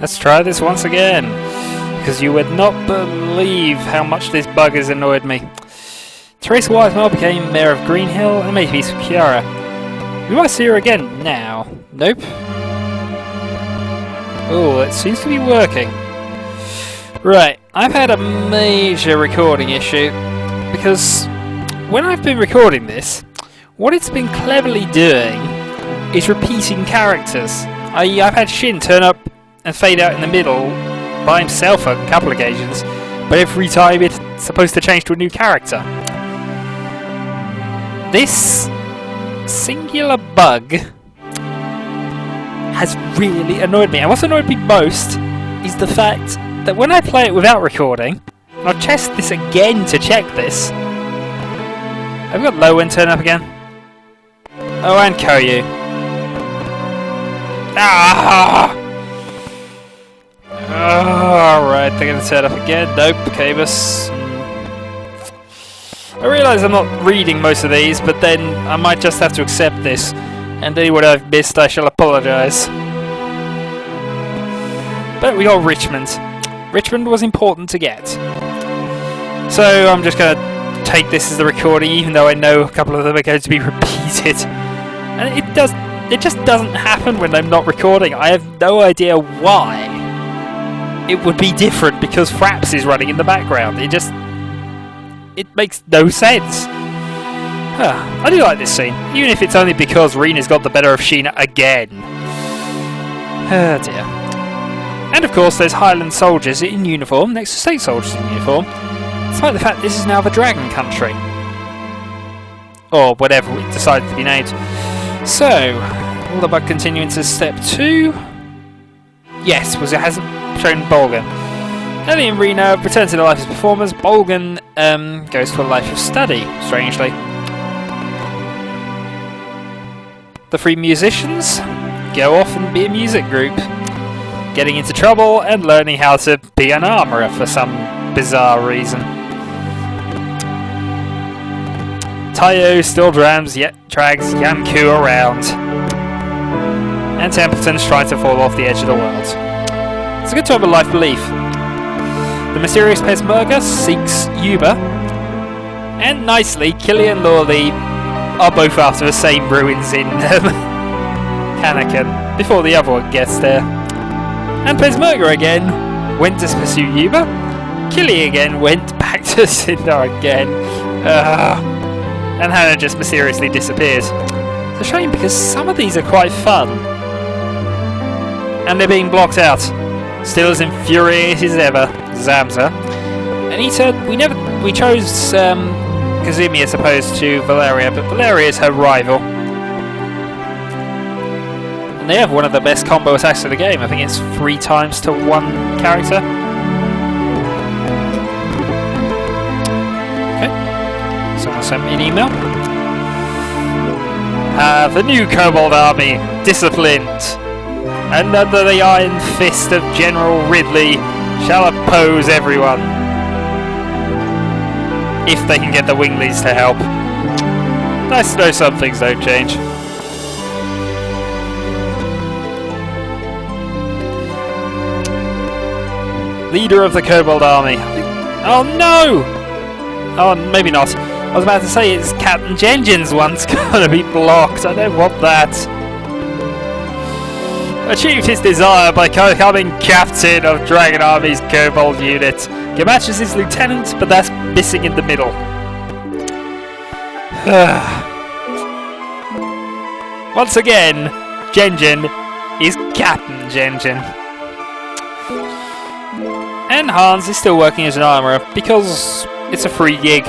let's try this once again. Because you would not believe how much this bug has annoyed me. Teresa Wisemore became Mayor of Greenhill and made peace with Kiara. We might see her again now. Nope. Oh, it seems to be working. Right, I've had a major recording issue because when I've been recording this, what it's been cleverly doing is repeating characters. I've had Shin turn up and fade out in the middle by himself on a couple of occasions, but every time it's supposed to change to a new character. This singular bug has really annoyed me, and what's annoyed me most is the fact that when I play it without recording, and I've tested this again to check this. Have we got Lowen turn up again? Oh, and Koyu. Ah! Alright, they're going to turn up again. Nope, Camus. I realise I'm not reading most of these, but then I might just have to accept this. And anyone I've missed, I shall apologise. But we got Richmond. Richmond was important to get. So I'm just going to take this as the recording, even though I know a couple of them are going to be repeated. And it just doesn't happen when I'm not recording. I have no idea why it would be different because Fraps is running in the background. It makes no sense. I do like this scene, even if it's only because Rena's got the better of Sheena again. Oh dear. And of course there's Highland soldiers in uniform next to state soldiers in uniform, despite the fact this is now the Dragon Country. Or whatever it decided to be named. So, will the bug continue into step 2? Yes, because it hasn't shown Bolgan. Ellie and Rena return to their life as performers. Bolgan goes to a life of study, strangely. The three musicians go off and be a music group, getting into trouble and learning how to be an armourer for some bizarre reason. Tayo still drags Yanku around, and Templeton's trying to fall off the edge of the world. It's a good time of life belief. The mysterious Pesmerga seeks Yuba, and nicely, Killian and Lawley are both after the same ruins in Kanakan before the other one gets there. And Pesmerga again went to pursue Yuba. Killy again went back to Sindar again. And Hannah just mysteriously disappears. It's a shame because some of these are quite fun. And they're being blocked out. Still as infuriated as ever, Zamza. Anita, we chose Kazumi as opposed to Valeria, but Valeria is her rival. And they have one of the best combo attacks of the game. I think it's 3 times to 1 character. Okay. Someone sent me an email. The new Kobold army, disciplined, and under the iron fist of General Ridley, shall oppose everyone. If they can get the Winglies to help. Nice to know some things don't change. Leader of the Kobold army. Oh no! Oh, maybe not. I was about to say it's Captain Genjin's one's gonna be blocked. I don't want that. Achieved his desire by becoming captain of Dragon Army's Kobold unit. Gamache is his lieutenant, but that's missing in the middle. Once again, Genjin is Captain Genjin. And Hans is still working as an armourer because it's a free gig.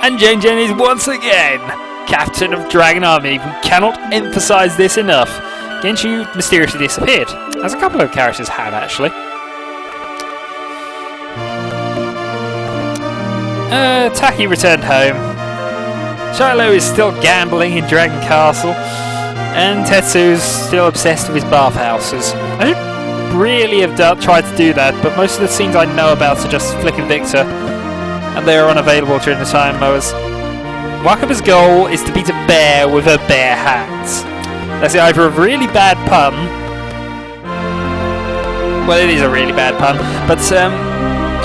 And Genjin is once again Captain of Dragon Army. We cannot emphasise this enough. Genshu mysteriously disappeared, as a couple of characters have actually. Taki returned home. Shiloh is still gambling in Dragon Castle, and Tetsu's still obsessed with his bathhouses. I don't really have tried to do that, but most of the scenes I know about are just Flick and Victor, and they are unavailable during the time mowers. Wakaba's goal is to beat a bear with her bare hands. That's either a really bad pun, Well, it is a really bad pun, but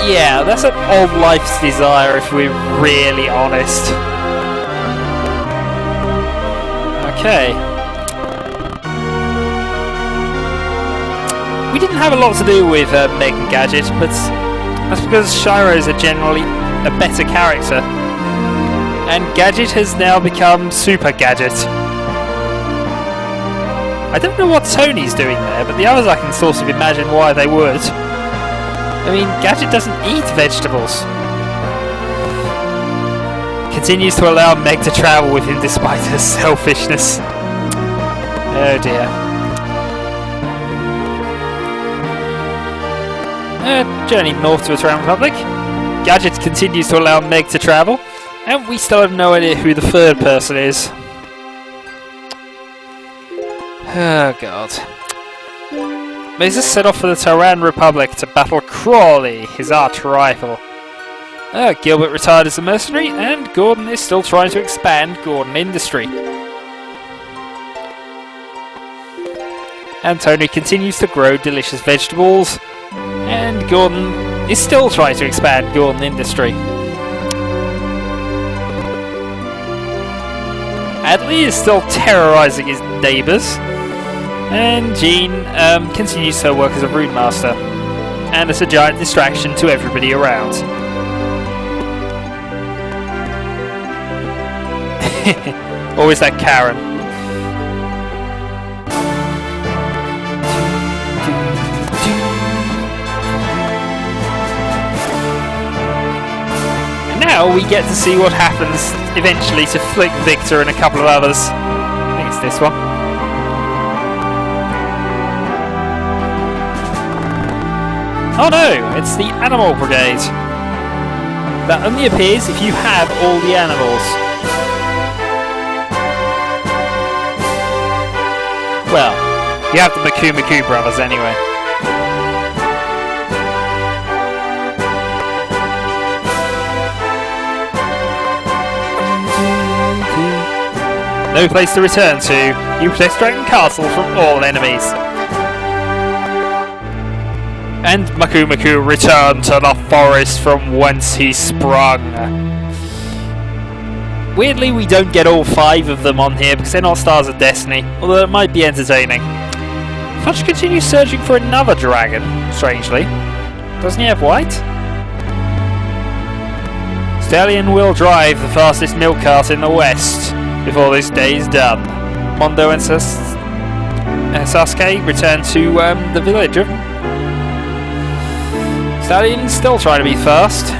yeah, that's an old life's desire if we're really honest. Okay. We didn't have a lot to do with Meg and Gadget, but that's because Shiro's are generally a better character. And Gadget has now become Super Gadget. I don't know what Tony's doing there, but the others I can sort of imagine why they would. I mean, Gadget doesn't eat vegetables. Continues to allow Meg to travel with him despite her selfishness. Oh dear. Journey north to the Round Republic. Gadget continues to allow Meg to travel, and we still have no idea who the third person is. Oh god. Moses set off for the Terran Republic to battle Crawley, his arch-rival. Gilbert retired as a mercenary, and Gordon is still trying to expand Gordon Industry. And Tony continues to grow delicious vegetables, and Gordon is still trying to expand Gordon Industry. Adley is still terrorizing his neighbours, and Jean continues her work as a rune master, and as a giant distraction to everybody around. Always that Karen. And now we get to see what happens eventually to Flick, Victor and a couple of others. I think it's this one. Oh no, it's the Animal Brigade. That only appears if you have all the animals. Well, you have the Maku brothers anyway. No place to return to. You protect Dragon Castle from all enemies. And Maku returned to the forest from whence he sprung. Weirdly, we don't get all 5 of them on here because they're not Stars of Destiny, although it might be entertaining. Fudge continues searching for another dragon, strangely. Doesn't he have white? Stallion will drive the fastest milk cart in the west before this day is done. Mondo and Sasuke return to the village. Stallion's still trying to be fast.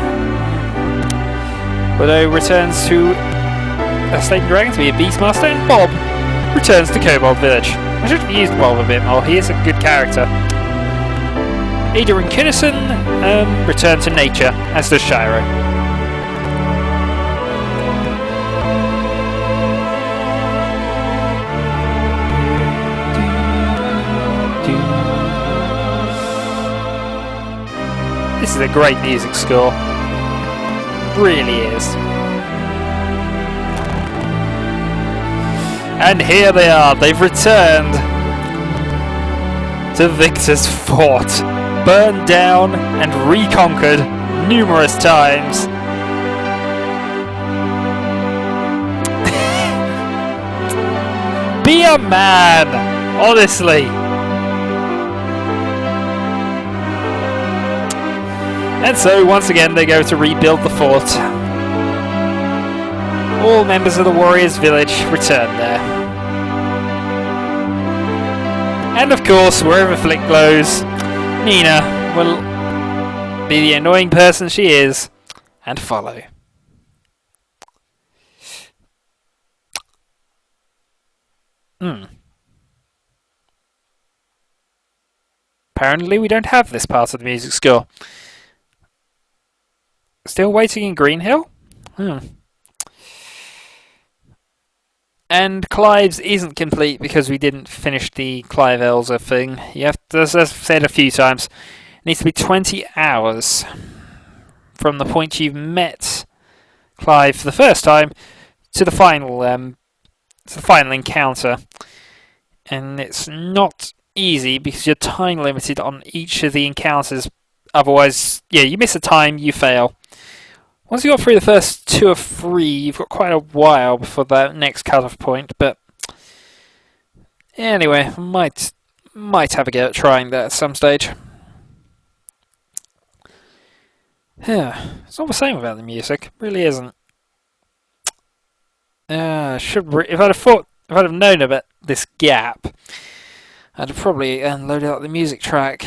Widow returns to Sladen Dragon to be a Beastmaster, and Bob returns to Kobold Village. I should have used Bob a bit more, he is a good character. Ada and Kinnison return to nature, as does Shiro. This is a great music score. Really is. And here they are, they've returned to Victor's fort, burned down and reconquered numerous times. Be a man, honestly. And so, once again, they go to rebuild the fort. All members of the Warriors Village return there. And of course, wherever Flick goes, Nina will be the annoying person she is and follow. Apparently we don't have this part of the music score. Still waiting in Green Hill? And Clive's isn't complete because we didn't finish the Clive Elza thing. You have to, as I've said a few times, it needs to be 20 hours from the point you've met Clive for the first time to the final encounter. And it's not easy because you're time limited on each of the encounters. Otherwise, yeah, you miss a time, you fail. Once you got through the first 2 or 3, you've got quite a while before that next cut-off point. But anyway, might have a go at trying that at some stage. Yeah, it's not the same without the music. It really isn't. If I'd have known about this gap, I'd have probably loaded up the music track.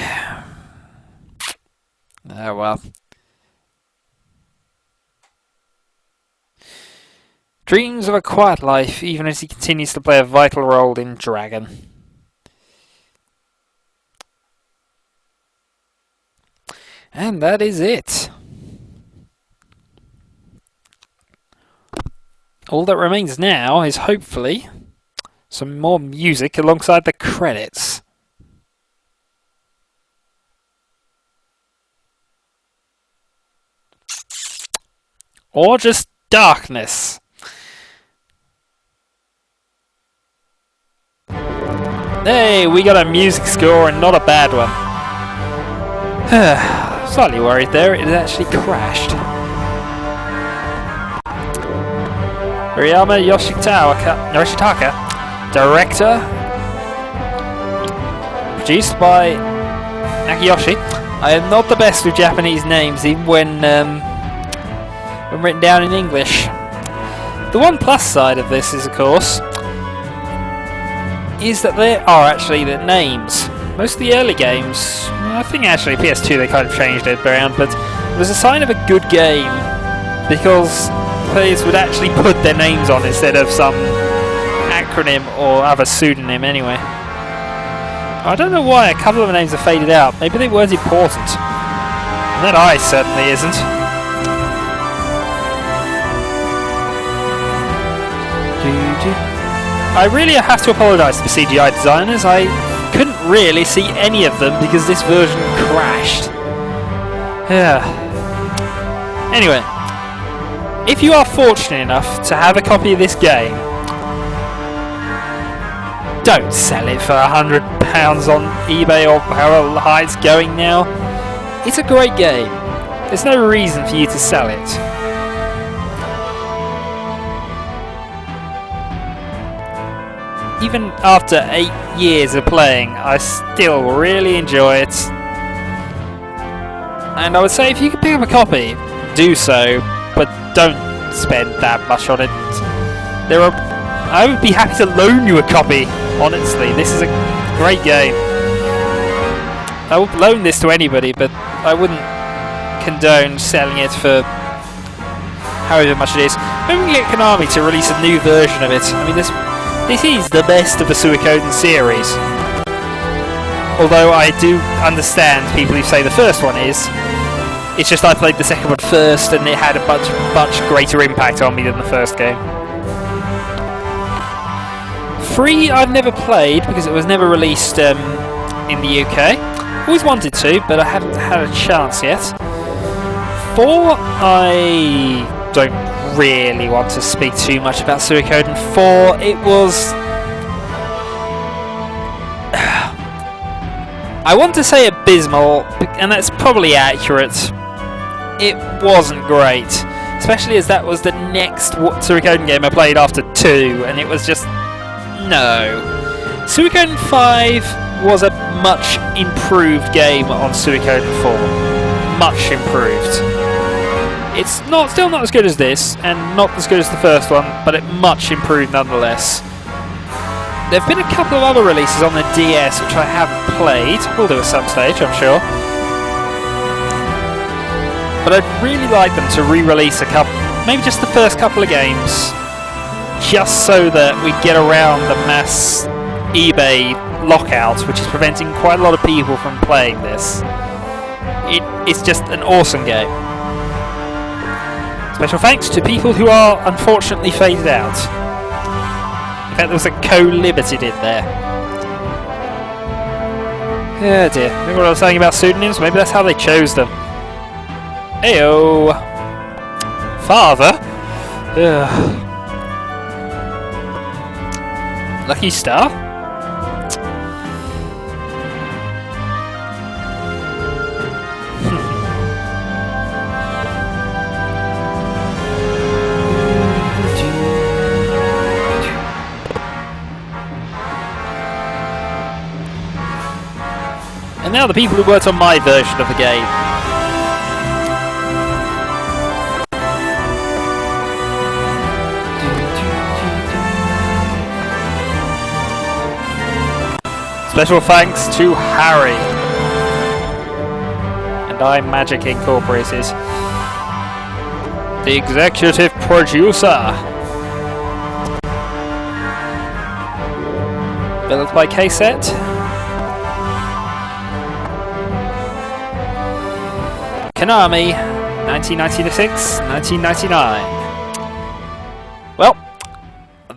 Oh well. Dreams of a quiet life, even as he continues to play a vital role in Dragon. And that is it. All that remains now is hopefully some more music alongside the credits. Or just darkness. Hey, we got a music score and not a bad one. Slightly worried there, it had actually crashed. Riyama Yoshitaka, director, produced by Nakiyoshi. I am not the best with Japanese names, even when written down in English. The one plus side of this is, of course, is that there are actually the names. Most of the early games, I think actually PS2 they kind of changed it around, but it was a sign of a good game because players would actually put their names on instead of some acronym or other pseudonym anyway. I don't know why a couple of the names have faded out. Maybe they weren't important. And that eye certainly isn't. I really have to apologise to the CGI designers. I couldn't really see any of them because this version crashed. Yeah. Anyway, if you are fortunate enough to have a copy of this game, don't sell it for £100 on eBay or however high it's going now. It's a great game. There's no reason for you to sell it. Even after 8 years of playing, I still really enjoy it. And I would say if you can pick up a copy, do so, but don't spend that much on it. I would be happy to loan you a copy, honestly. This is a great game. I would loan this to anybody, but I wouldn't condone selling it for however much it is. Maybe we can get Konami to release a new version of it. I mean, this is the best of the Suikoden series. Although I do understand people who say the first one is. It's just I played the second one first and it had a much greater impact on me than the first game. 3 I've never played because it was never released in the UK. Always wanted to, but I haven't had a chance yet. 4 I don't really want to speak too much about Suikoden 4. It was... I want to say abysmal, and that's probably accurate. It wasn't great, especially as that was the next Suikoden game I played after 2, and it was just... no. Suikoden 5 was a much improved game on Suikoden 4. Much improved. It's still not as good as this, and not as good as the first one, but it much improved nonetheless. There have been a couple of other releases on the DS which I haven't played. We'll do at some stage, I'm sure. But I'd really like them to re-release a couple, maybe just the first couple of games, just so that we get around the mass eBay lockout, which is preventing quite a lot of people from playing this. It's just an awesome game. Special thanks to people who are unfortunately faded out. In fact, there was a co-limited in there. Oh dear. Remember what I was saying about pseudonyms? Maybe that's how they chose them. Heyo! Father? Ugh. Lucky Star? And now the people who worked on my version of the game. Special thanks to Harry and iMagic Incorporated, the executive producer. Built by K-Set. Konami, 1996-1999. Well,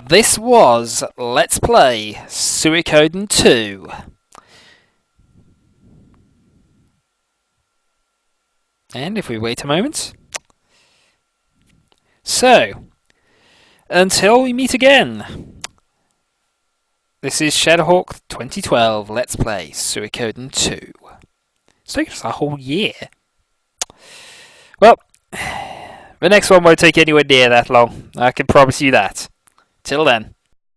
this was Let's Play Suikoden 2. And if we wait a moment. So, until we meet again. This is Shadowhawk 2012 Let's Play Suikoden 2. It's taken us a whole year. Well, the next one won't take anywhere near that long. I can promise you that. Till then.